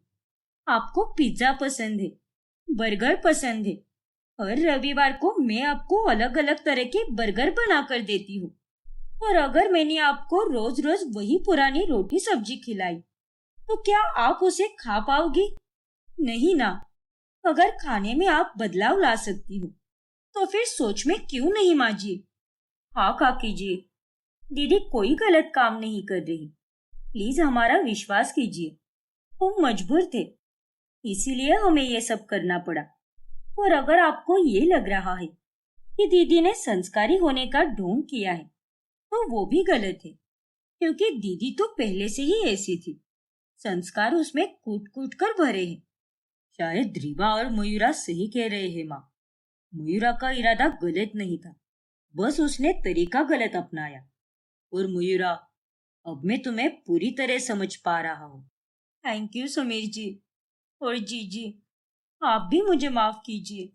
आपको पिज्जा पसंद है, बर्गर पसंद है। हर रविवार को मैं आपको अलग अलग तरह के बर्गर बना कर देती हूँ। और अगर मैंने आपको रोज रोज वही पुरानी रोटी सब्जी खिलाई तो क्या आप उसे खा पाओगे? नहीं ना। अगर खाने में आप बदलाव ला सकती हो तो फिर सोच में क्यों नहीं माँ जी? हाँ काकी जी, दीदी कोई गलत काम नहीं कर रही। प्लीज हमारा विश्वास कीजिए। हम मजबूर थे, इसीलिए हमें ये सब करना पड़ा। और अगर आपको ये लग रहा है कि दीदी ने संस्कारी होने का ढोंग किया है तो वो भी गलत है, क्योंकि दीदी तो पहले से ही ऐसी थी। संस्कार उसमें कूट कूट कर भरे हैं। शायद रीवा और मयूरा सही कह रहे हैं माँ। मयूरा का इरादा गलत नहीं था, बस उसने तरीका गलत अपनाया। और मयूरा, अब मैं तुम्हें पूरी तरह समझ पा रहा हूँ। थैंक यू समीर जी। और जीजी, आप भी मुझे माफ कीजिए।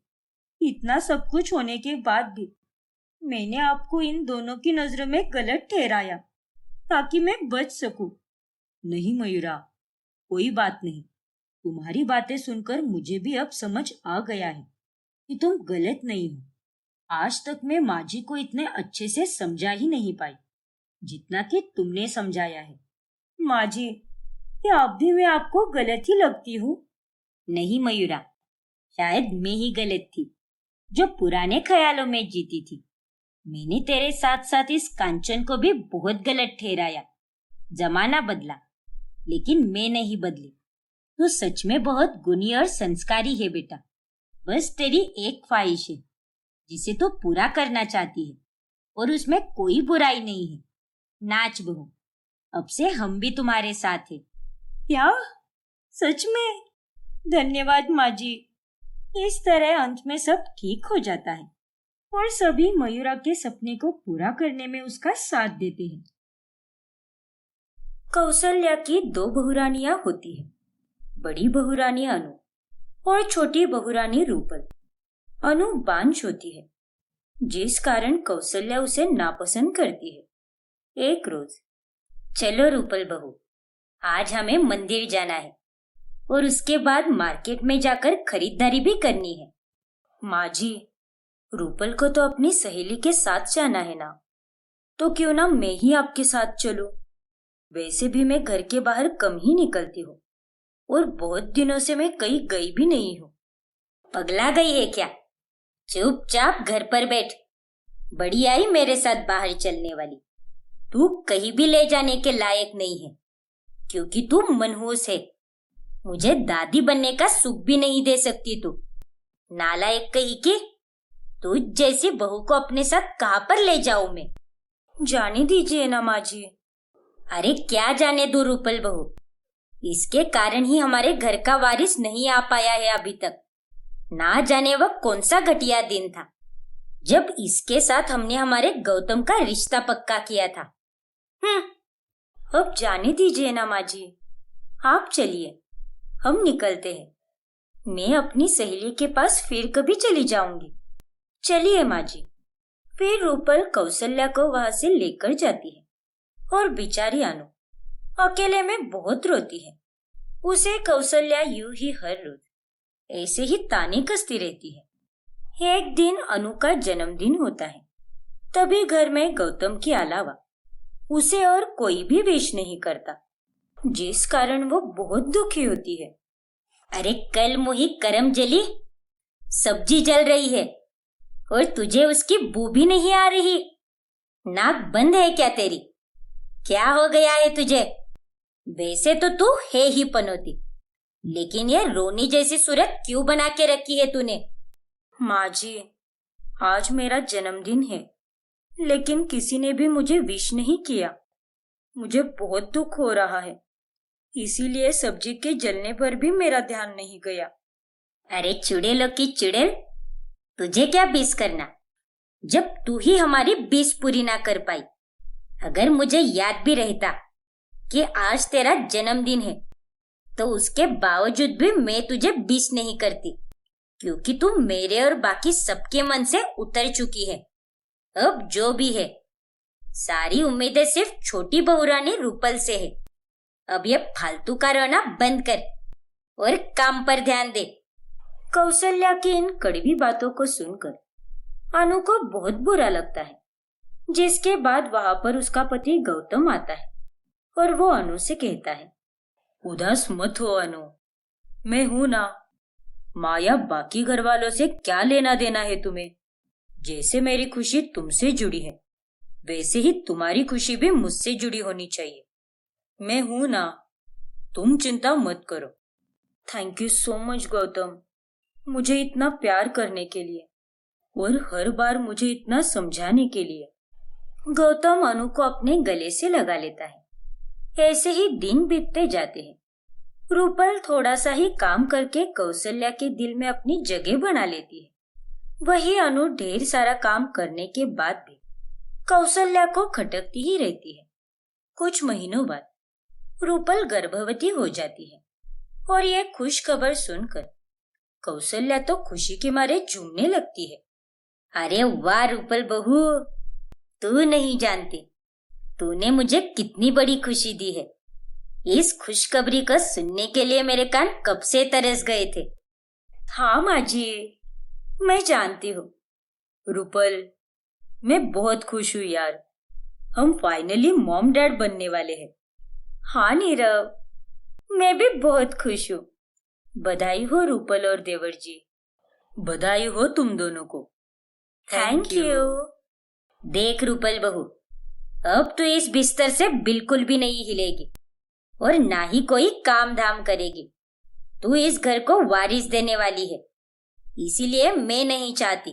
इतना सब कुछ होने के बाद भी मैंने आपको इन दोनों की नजरों में गलत ठहराया ताकि मैं बच सकूं। नहीं मयूरा, कोई बात नहीं। तुम्हारी बातें सुनकर मुझे भी अब समझ आ गया है कि तुम गलत नहीं हो। आज तक मैं माँ जी को इतने अच्छे से समझा ही नहीं पाई जितना कि तुमने समझाया है। माँ जी, क्या अब भी मैं आपको गलत ही लगती हूँ? नहीं मयूरा, शायद मैं ही गलत थी जो पुराने ख्यालों में जीती थी। मैंने तेरे साथ साथ इस कांचन को भी बहुत गलत ठहराया। जमाना बदला लेकिन मैं नहीं बदली। तू सच में बहुत गुणी और संस्कारी है बेटा। बस तेरी एक ख्वाहिश है जिसे तू पूरा करना चाहती है और उसमें कोई बुराई नहीं है। नाच बहू, अब से हम भी तुम्हारे साथ हैं। क्या? सच में? धन्यवाद माँ जी। इस तरह अंत में सब ठीक हो जाता है और सभी मयूरा के सपने को पूरा करने में उसका साथ देते हैं। कौशल्या की 2 बहुरानियां होती है। बड़ी बहुरानी अनु और छोटी बहुरानी रूपल। अनु बांझ होती है, जिस कारण कौशल्या उसे नापसंद करती है। एक रोज, चलो रूपल बहू, आज हमें मंदिर जाना है और उसके बाद मार्केट में जाकर खरीदारी भी करनी है। माँ जी, रूपल को तो अपनी सहेली के साथ जाना है ना, तो क्यों ना मैं ही आपके साथ चलूं? वैसे भी मैं घर के बाहर कम ही निकलती हूँ और बहुत दिनों से मैं कहीं गई भी नहीं हूँ। पगला गई है क्या? चुपचाप घर पर बैठ। बड़ी आई मेरे साथ बाहर चलने वाली। तू कहीं भी ले जाने के लायक नहीं है, क्योंकि तू मनहूस है। मुझे दादी बनने का सुख भी नहीं दे सकती तू। नालायक कहीं की। तू जैसी बहू को अपने साथ कहाँ पर ले जाऊं मैं? जाने दीजिए ना माँ जी। अरे क्या जाने दो रूपल बहू, इसके कारण ही हमारे घर का वारिस नहीं आ पाया है अभी तक। ना जाने वह कौन सा घटिया दिन था जब इसके साथ हमने हमारे गौतम का रिश्ता पक्का किया था। अब जाने दीजिए ना माँ जी। आप चलिए, हम निकलते हैं। मैं अपनी सहेली के पास फिर कभी चली जाऊंगी। चलिए माँ जी। फिर रूपल कौशल्या को वहां से लेकर जाती है और बेचारी अनु अकेले में बहुत रोती है। उसे कौशल्या यूं ही हर रोज ऐसे ही ताने कसती रहती है। एक दिन अनु का जन्मदिन होता है। तभी घर में गौतम के अलावा उसे और कोई भी विश नहीं करता, जिस कारण वो बहुत दुखी होती है। अरे कल मुही करम जली, सब्जी जल रही है और तुझे उसकी बू भी नहीं आ रही। नाक बंद है क्या तेरी? क्या हो गया है तुझे? वैसे तो तू है ही पनौती, लेकिन ये रोनी जैसी सूरत क्यों बना के रखी है तूने? माँ जी, आज मेरा जन्मदिन है, लेकिन किसी ने भी मुझे विश नहीं किया। मुझे बहुत दुख हो रहा है, इसीलिए सब्जी के जलने पर भी मेरा ध्यान नहीं गया। अरे चुड़ैलों की चुड़ैल, तुझे क्या बीस करना, जब तू ही हमारी बीस पूरी ना कर पाई। अगर मुझे याद भी रहता कि आज तेरा जन्मदिन है तो उसके बावजूद भी मैं तुझे बिस नहीं करती, क्योंकि तू मेरे और बाकी सबके मन से उतर चुकी है। अब जो भी है, सारी उम्मीदें सिर्फ छोटी बहुरानी रूपल से है। अब ये फालतू का रोना बंद कर और काम पर ध्यान दे। कौशल्या की इन कड़वी बातों को सुनकर अनु को बहुत बुरा लगता है, जिसके बाद वहां पर उसका पति गौतम आता है और वो अनु से कहता है, उदास मत हो अनु, मैं हूं ना। माया बाकी घर वालों से क्या लेना देना है तुम्हें। जैसे मेरी खुशी तुमसे जुड़ी है, वैसे ही तुम्हारी खुशी भी मुझसे जुड़ी होनी चाहिए। मैं हूं ना, तुम चिंता मत करो। Thank you so much Gautam, मुझे इतना प्यार करने के लिए और हर बार मुझे इतना समझाने के लिए। गौतम अनु को अपने गले से लगा लेता है। ऐसे ही दिन बीतते जाते हैं। रूपल थोड़ा सा ही काम करके कौशल्या के दिल में अपनी जगह बना लेती है। वही अनु ढेर सारा काम करने के बाद भी कौशल्या को खटकती ही रहती है। कुछ महीनों बाद रूपल गर्भवती हो जाती है और यह खुश खबर सुनकर कौशल्या तो खुशी के मारे झूमने लगती है। अरे वाह रूपल बहू, तू नहीं जानती तूने मुझे कितनी बड़ी खुशी दी है। इस खुशखबरी को सुनने के लिए मेरे कान कब से तरस गए थे। हाँ माँ जी, मैं जानती हूँ। रूपल, मैं बहुत खुश हूँ यार, हम फाइनली मॉम डैड बनने वाले हैं। हाँ नीरव, मैं भी बहुत खुश हूँ। बधाई हो रूपल और देवर जी। बधाई हो तुम दोनों को। Thank you. देख रूपल बहू, अब तो इस बिस्तर से बिल्कुल भी नहीं हिलेगी और ना ही कोई काम धाम करेगी। तू इस घर को वारिस देने वाली है, इसीलिए मैं नहीं चाहती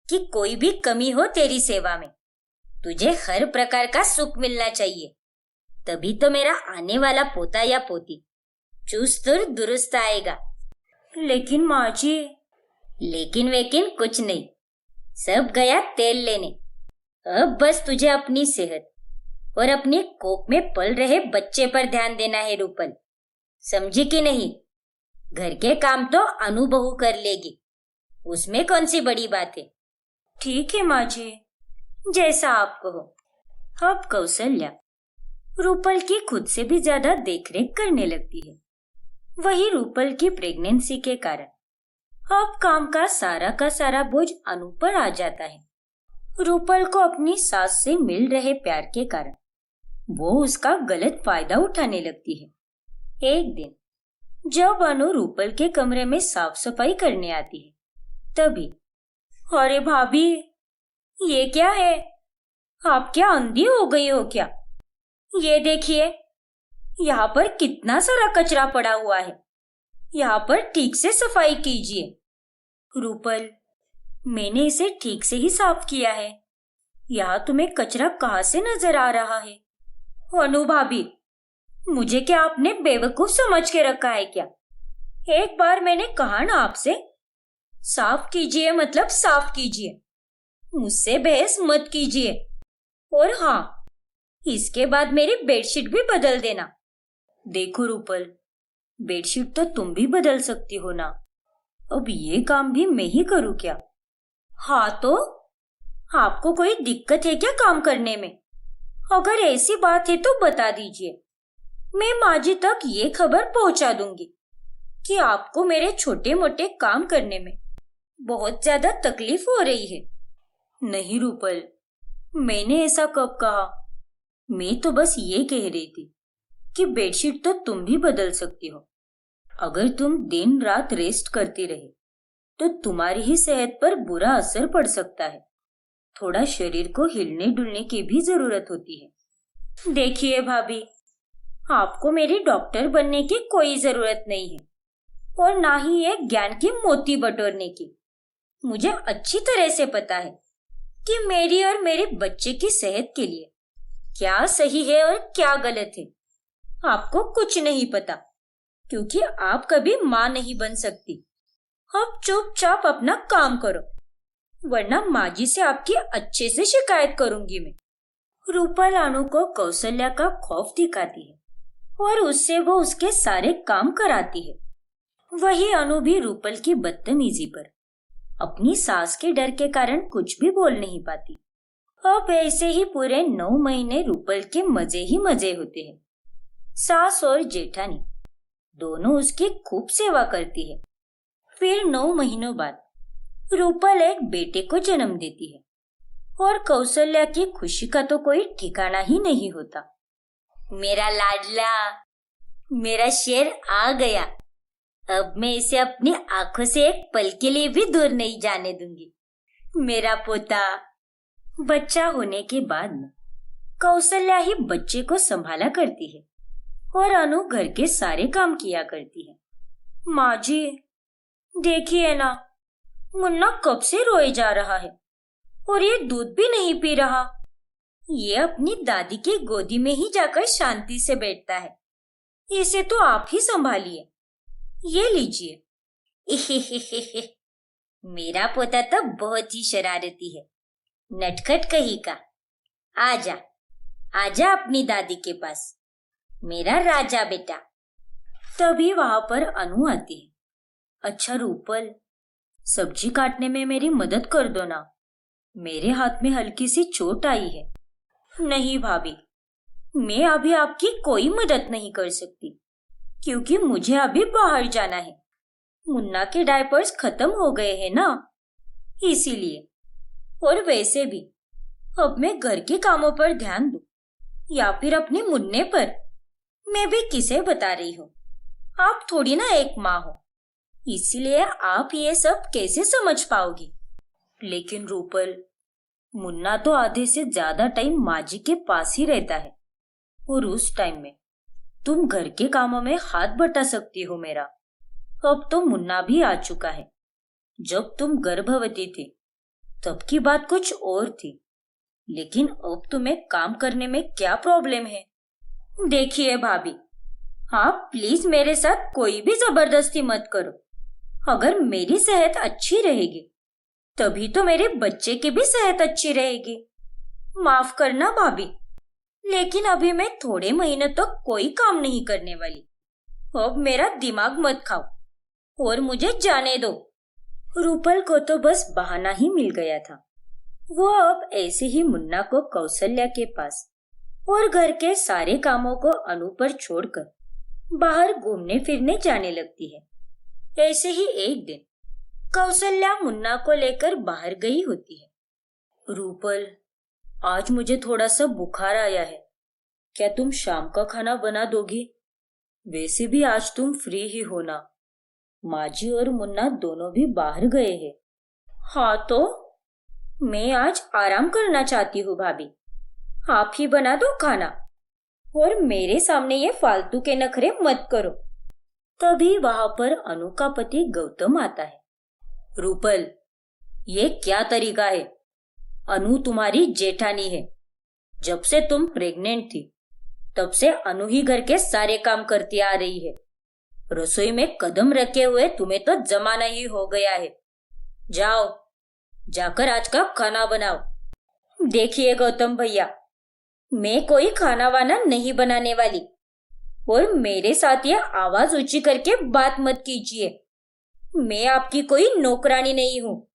कि कोई भी कमी हो तेरी सेवा में। तुझे हर प्रकार का सुख मिलना चाहिए, तभी तो मेरा आने वाला पोता या पोती चुस्त और दुरुस्त आएगा। लेकिन माँ जी। लेकिन वेकिन कुछ नहीं, सब गया तेल लेने। अब बस तुझे अपनी सेहत और अपनी कोख में पल रहे बच्चे पर ध्यान देना है रूपल, समझी कि नहीं? घर के काम तो अनु बहू कर लेगी, उसमें कौन सी बड़ी बात है। ठीक है माँ जी, जैसा आप कहो। अब कौशल्या रूपल की खुद से भी ज्यादा देखरेख करने लगती है। वही रूपल की प्रेगनेंसी के कारण अब काम का सारा बोझ अनु पर आ जाता है। रूपल को अपनी सास से मिल रहे प्यार के कारण वो उसका गलत फायदा उठाने लगती है। एक दिन जब अनु रूपल के कमरे में साफ सफाई करने आती है, तभी अरे भाभी, ये क्या है? आप क्या अंधी हो गई हो क्या? ये देखिए, यहाँ पर कितना सारा कचरा पड़ा हुआ है। यहाँ पर ठीक से सफाई कीजिए। रूपल, मैंने इसे ठीक से ही साफ किया है। यहाँ तुम्हें कचरा कहाँ से नजर आ रहा है? अनु भाभी, मुझे क्या आपने बेवकूफ समझ के रखा है क्या? एक बार मैंने कहा ना आपसे, साफ कीजिए मतलब साफ कीजिए, मुझसे बहस मत कीजिए। और हाँ, इसके बाद मेरी बेडशीट भी बदल देना। देखो रूपल, बेडशीट तो तुम भी बदल सकती हो ना, अब ये काम भी मैं ही करूँ क्या? हाँ तो आपको कोई दिक्कत है क्या काम करने में? अगर ऐसी बात है तो बता दीजिए, मैं माँ जी तक ये खबर पहुंचा दूंगी कि आपको मेरे छोटे मोटे काम करने में बहुत ज्यादा तकलीफ हो रही है। नहीं रूपल, मैंने ऐसा कब कहा? मैं तो बस ये कह रही थी कि बेडशीट तो तुम भी बदल सकती हो। अगर तुम दिन रात रेस्ट करती रहे तो तुम्हारी ही सेहत पर बुरा असर पड़ सकता है। थोड़ा शरीर को हिलने डुलने की भी जरूरत होती है। देखिए भाभी, आपको मेरी डॉक्टर बनने की कोई जरूरत नहीं है और ना ही एक ज्ञान की मोती बटोरने की। मुझे अच्छी तरह से पता है कि मेरी और मेरे बच्चे की सेहत के लिए क्या सही है और क्या गलत है। आपको कुछ नहीं पता क्योंकि आप कभी माँ नहीं बन सकती। अब चुपचाप अपना काम करो, वरना माँ जी से आपकी अच्छे से शिकायत करूंगी मैं। रूपल अनु को कौशल्या का खौफ दिखाती है और उससे वो उसके सारे काम कराती है। वही अनु भी रूपल की बदतमीजी पर अपनी सास के डर के कारण कुछ भी बोल नहीं पाती। अब ऐसे ही पूरे 9 महीने रूपल के मजे ही मजे होते हैं। सास और जेठानी दोनों उसकी खूब सेवा करती है। फिर 9 महीनों बाद रूपल एक बेटे को जन्म देती है और कौशल्या की खुशी का तो कोई ठिकाना ही नहीं होता। मेरा लाडला, मेरा शेर आ गया। अब मैं इसे अपनी आंखों से एक पल के लिए भी दूर नहीं जाने दूंगी। मेरा पोता। बच्चा होने के बाद में कौशल्या ही बच्चे को संभाला करती है और अनु घर के सारे काम किया करती है। माँ जी, देखिए ना, मुन्ना कब से रोए जा रहा है और ये दूध भी नहीं पी रहा। ये अपनी दादी की गोदी में ही जाकर शांति से बैठता है। इसे तो आप ही संभालिए। ये लीजिए। मेरा पोता तो बहुत ही शरारती है, नटखट कहीं का। आजा, आजा अपनी दादी के पास, मेरा राजा बेटा। तभी वहां पर अनु आती है। अच्छा रूपल, सब्जी काटने में मेरी मदद कर दो ना, मेरे हाथ में हल्की सी चोट आई है। नहीं भाभी, मैं अभी आपकी कोई मदद नहीं कर सकती क्योंकि मुझे अभी बाहर जाना है। मुन्ना के डायपर्स खत्म हो गए हैं ना, इसीलिए। और वैसे भी अब मैं घर के कामों पर ध्यान दूं या फिर अपने मुन्ने पर, मैं भी किसे बता रही हूँ। आप थोड़ी ना एक माँ हो, इसीलिए आप ये सब कैसे समझ पाओगी। लेकिन रूपल, मुन्ना तो आधे से ज्यादा टाइम माँ जी के पास ही रहता है और उस टाइम में तुम घर के कामों में हाथ बटा सकती हो मेरा। अब तो मुन्ना भी आ चुका है। जब तुम गर्भवती थी तब की बात कुछ और थी, लेकिन अब तुम्हें काम करने में क्या प्रॉब्लम है। देखिए भाभी, आप प्लीज मेरे साथ कोई भी जबरदस्ती मत करो। अगर मेरी सेहत अच्छी रहेगी तभी तो मेरे बच्चे की भी सेहत अच्छी रहेगी। माफ करना भाभी, लेकिन अभी मैं थोड़े महीने तक कोई काम नहीं करने वाली। अब मेरा दिमाग मत खाओ और मुझे जाने दो। रूपल को तो बस बहाना ही मिल गया था। वो अब ऐसे ही मुन्ना को कौशल्या के पास और घर के सारे कामों को अनु पर छोड़कर बाहर घूमने फिरने जाने लगती है। ऐसे ही एक दिन कौशल्या मुन्ना को लेकर बाहर गई होती है। रूपल, आज मुझे थोड़ा सा बुखार आया है, क्या तुम शाम का खाना बना दोगी? वैसे भी आज तुम फ्री ही हो ना, माँ जी और मुन्ना दोनों भी बाहर गए हैं। हाँ तो मैं आज आराम करना चाहती हूँ भाभी, आप ही बना दो खाना और मेरे सामने ये फालतू के नखरे मत करो। तभी वहां पर अनु का पति गौतम आता है। रूपल, ये क्या तरीका है? अनु तुम्हारी जेठानी है। जब से तुम प्रेग्नेंट थी तब से अनु ही घर के सारे काम करती आ रही है। रसोई में कदम रखे हुए तुम्हें तो जमाना ही हो गया है। जाओ, जाकर आज का खाना बनाओ। देखिए गौतम भैया, मैं कोई खाना वाना नहीं बनाने वाली और मेरे साथ ये आवाज ऊंची करके बात मत कीजिए। मैं आपकी कोई नौकरानी नहीं हूँ।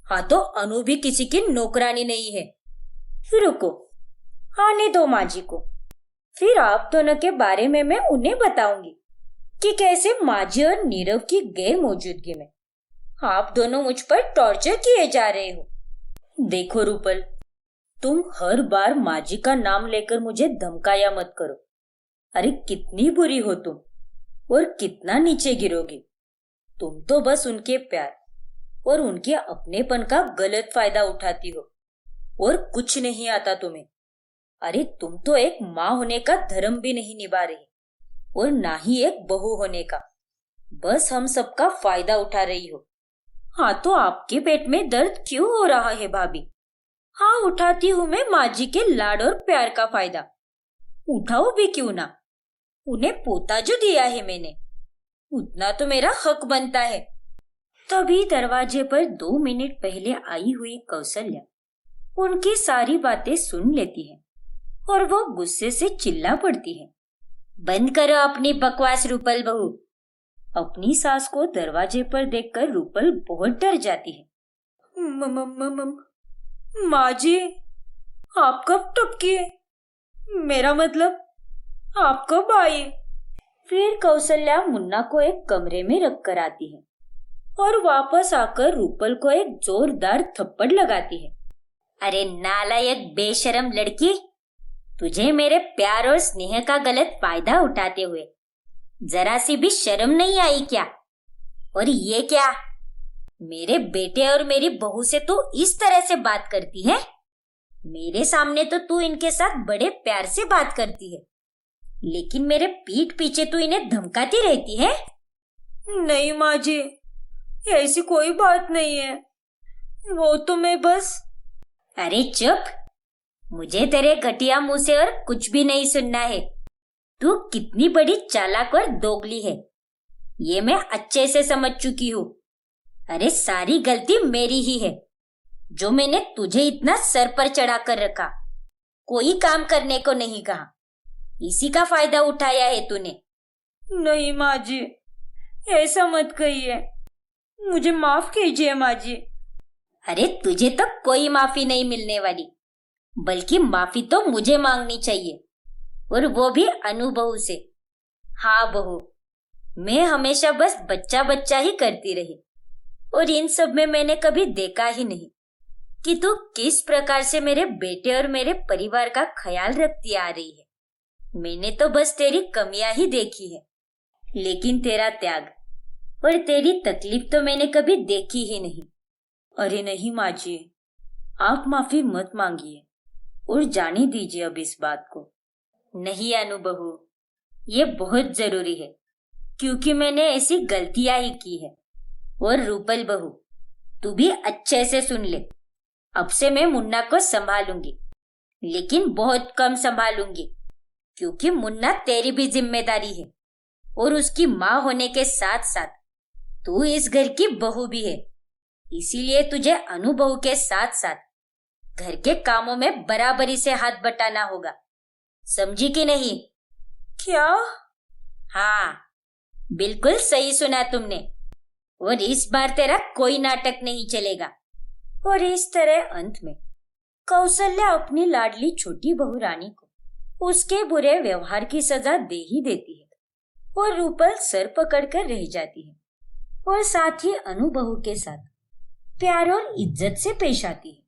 हाँ तो अनु भी किसी की नौकरानी नहीं है। रुको, आने दो माँ जी को, फिर आप दोनों के बारे में मैं उन्हें बताऊंगी कि कैसे माँ जी और नीरव की गैर मौजूदगी में आप दोनों मुझ पर टॉर्चर किए जा रहे हो। देखो रूपल, तुम हर बार माँ जी का नाम लेकर मुझे धमकाया मत करो। अरे कितनी बुरी हो तुम और कितना नीचे गिरोगी। तुम तो बस उनके प्यार और उनके अपनेपन का गलत फायदा उठाती हो और कुछ नहीं आता तुम्हें। अरे तुम तो एक माँ होने का धर्म भी नहीं निभा रही और ना ही एक बहू होने का, बस हम सबका फायदा उठा रही हो। हाँ तो आपके पेट में दर्द क्यों हो रहा है भाभी? हाँ उठाती हूँ मैं माँ जी के लाड और प्यार का फायदा। उठाओ भी क्यों ना, उन्हें पोता जो दिया है मैंने, उतना तो मेरा हक बनता है। तभी दरवाजे पर 2 मिनट पहले आई हुई कौशल्या उनकी सारी बातें सुन लेती है और वो गुस्से से चिल्ला पड़ती है। बंद करो अपनी बकवास रूपल बहू। अपनी सास को दरवाजे पर देखकर रूपल बहुत डर जाती है। माँ जी, आप कब टपकी? मेरा मतलब आप कब आई? फिर कौशल्या मुन्ना को एक कमरे में रख कर आती है और वापस आकर रूपल को एक जोरदार थप्पड़ लगाती है। अरे नालायक बेशरम लड़की, तुझे मेरे प्यार और स्नेह का गलत फायदा उठाते हुए जरा सी भी शर्म नहीं आई क्या? और ये क्या, मेरे बेटे और मेरी बहू से तू इस तरह से बात करती है? मेरे सामने तो तू इनके साथ बड़े प्यार से बात करती है, लेकिन मेरे पीठ पीछे तू इन्हें धमकाती रहती है। नहीं माँ जी, ऐसी कोई बात नहीं है, वो तो मैं बस। अरे चुप, मुझे तेरे घटिया मुंह से और कुछ भी नहीं सुनना है। तू कितनी बड़ी चालाक और दोगली है, ये मैं अच्छे से समझ चुकी हूँ। अरे सारी गलती मेरी ही है, जो मैंने तुझे इतना सर पर चढ़ा कर रखा, कोई काम करने को नहीं कहा, इसी का फायदा उठाया है तूने। नहीं माँ जी, ऐसा मत कहिए, मुझे माफ कीजिए माँ जी। अरे तुझे तो कोई माफी नहीं मिलने वाली, बल्कि माफी तो मुझे मांगनी चाहिए, और वो भी अनु बहू से। हाँ बहू, मैं हमेशा बस बच्चा बच्चा ही करती रही, और इन सब में मैंने कभी देखा ही नहीं कि तू किस प्रकार से मेरे बेटे और मेरे परिवार का ख्याल रखती आ रही है। मैंने तो बस तेरी कमियां ही देखी है, लेकिन तेरा त्याग और तेरी तकलीफ तो मैंने कभी देखी ही नहीं। अरे नहीं माँ जी, आप माफी मत मांगिए और जाने दीजिए अब इस बात को। नहीं अनु बहू, ये बहुत जरूरी है, क्योंकि मैंने ऐसी गलतियां ही की है। और रूपल बहू, तू भी अच्छे से सुन ले, अब से मैं मुन्ना को संभालूंगी, लेकिन बहुत कम संभालूंगी, क्योंकि मुन्ना तेरी भी जिम्मेदारी है, और उसकी माँ होने के साथ साथ तू इस घर की बहू भी है। इसीलिए तुझे अनु बहू के साथ साथ घर के कामों में बराबरी से हाथ बटाना होगा, समझी कि नहीं? क्या? हाँ, बिल्कुल सही सुना तुमने, और इस बार तेरा कोई नाटक नहीं चलेगा। और इस तरह अंत में कौशल्या अपनी लाडली छोटी बहू रानी को उसके बुरे व्यवहार की सजा दे ही देती है, और रूपल सर पकड़कर रह जाती है, और साथ ही अनु बहू के साथ प्यार और इज्जत से पेश आती है।